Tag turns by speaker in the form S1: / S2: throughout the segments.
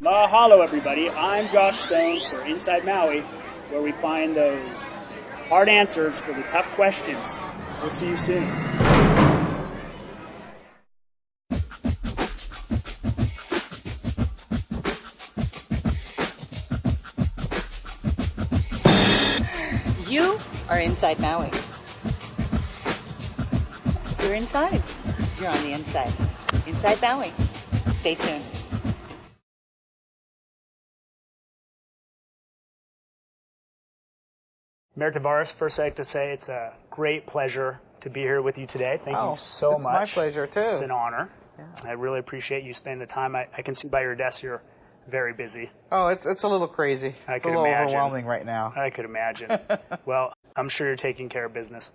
S1: Mahalo, everybody. I'm Josh Stone for Inside Maui, where we find those hard answers for the tough questions. We'll see you soon.
S2: You are Inside Maui. You're inside. You're on the inside. Inside Maui. Stay tuned.
S1: Mayor Tavares, first I'd like to say it's a great pleasure to be here with you today. Thank you so much.
S3: It's my pleasure, too.
S1: It's an honor.
S3: Yeah.
S1: I really appreciate you spending the time. I can see by your desk you're very busy.
S3: Oh, it's a little crazy. It's a little overwhelming right now.
S1: I could imagine. Well, I'm sure you're taking care of business.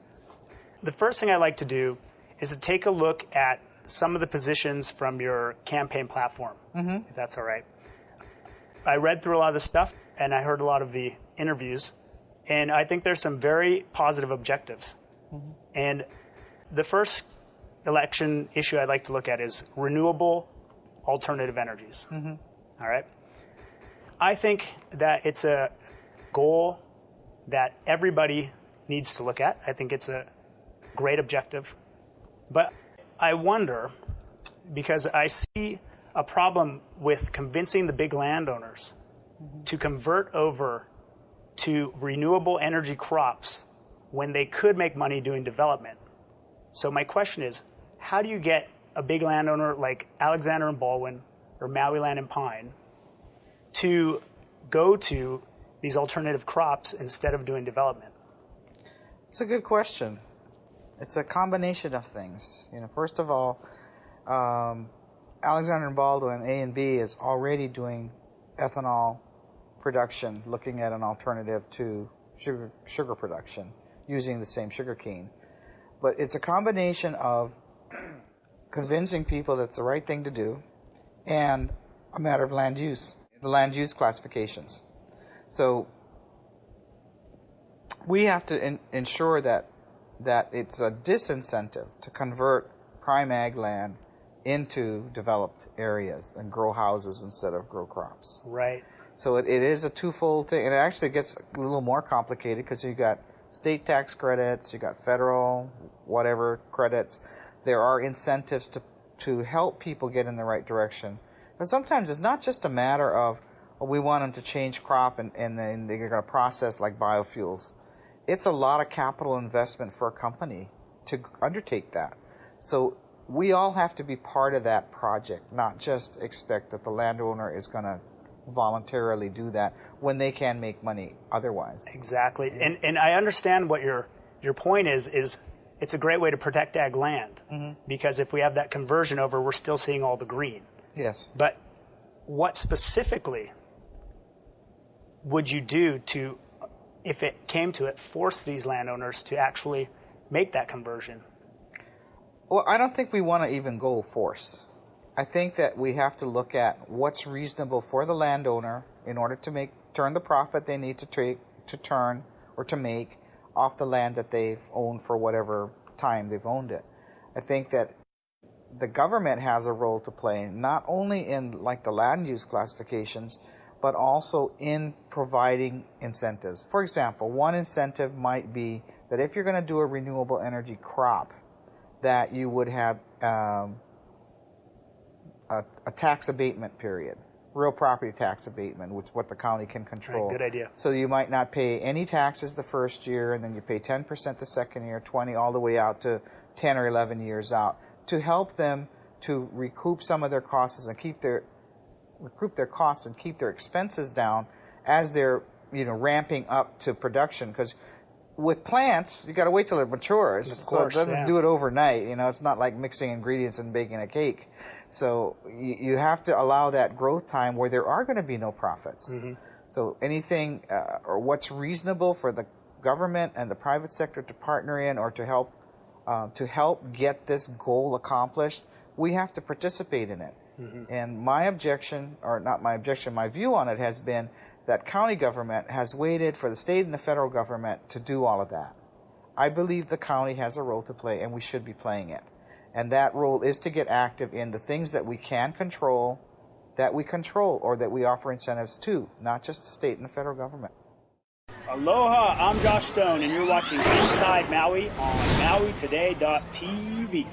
S1: The first thing I'd like to do is to take a look at some of the positions from your campaign platform, if that's all right. I read through a lot of the stuff, and I heard a lot of the interviews, and I think there's some very positive objectives. And the first election issue I'd like to look at is renewable alternative energies. All right? I think that it's a goal that everybody needs to look at. I think it's a great objective. But I wonder, because I see a problem with convincing the big landowners to convert over to renewable energy crops when they could make money doing development. So my question is, how do you get a big landowner like Alexander and Baldwin or Maui Land and Pine to go to these alternative crops instead of doing development?
S3: It's a good question. It's a combination of things. First of all, Alexander and Baldwin, A and B, is already doing ethanol production, looking at an alternative to sugar production using the same sugar cane. But it's a combination of convincing people that's the right thing to do and a matter of land use, the land use classifications. So we have to ensure that it's a disincentive to convert prime ag land into developed areas and grow houses instead of grow crops.
S1: Right.
S3: So it is a twofold thing, and it actually gets a little more complicated because you got state tax credits, you got federal whatever credits. There are incentives to help people get in the right direction. But sometimes it's not just a matter of we want them to change crop and then they're going to process like biofuels. It's a lot of capital investment for a company to undertake that. So we all have to be part of that project, not just expect that the landowner is going to voluntarily do that when they can make money otherwise.
S1: Exactly. And I understand what your point is it's a great way to protect ag land because if we have that conversion over, we're still seeing all the green.
S3: Yes.
S1: But what specifically would you do to, if it came to it, force these landowners to actually make that conversion?
S3: Well, I don't think we want to even go force. I think that we have to look at what's reasonable for the landowner in order to turn the profit they need to make off the land that they've owned for whatever time they've owned it. I think that the government has a role to play, not only in like the land use classifications, but also in providing incentives. For example, one incentive might be that if you're going to do a renewable energy crop, that you would have a tax abatement period, real property tax abatement, which is what the county can control.
S1: Right, good idea.
S3: So you might not pay any taxes the first year, and then you pay 10% the second year, 20 all the way out to 10 or 11 years out, to help them to recoup some of their costs and keep their expenses down as they're ramping up to production. Because with plants, you got to wait till it matures.
S1: Of course,
S3: so it doesn't do it overnight. It's not like mixing ingredients and baking a cake. So you have to allow that growth time where there are going to be no profits. So anything or what's reasonable for the government and the private sector to partner in or to help get this goal accomplished, we have to participate in it. And my objection, or not my objection, my view on it has been that county government has waited for the state and the federal government to do all of that. I believe the county has a role to play, and we should be playing it. And that role is to get active in the things that we can control that we control or that we offer incentives to, not just the state and the federal government.
S1: Aloha, I'm Josh Stone, and you're watching Inside Maui on MauiToday.tv.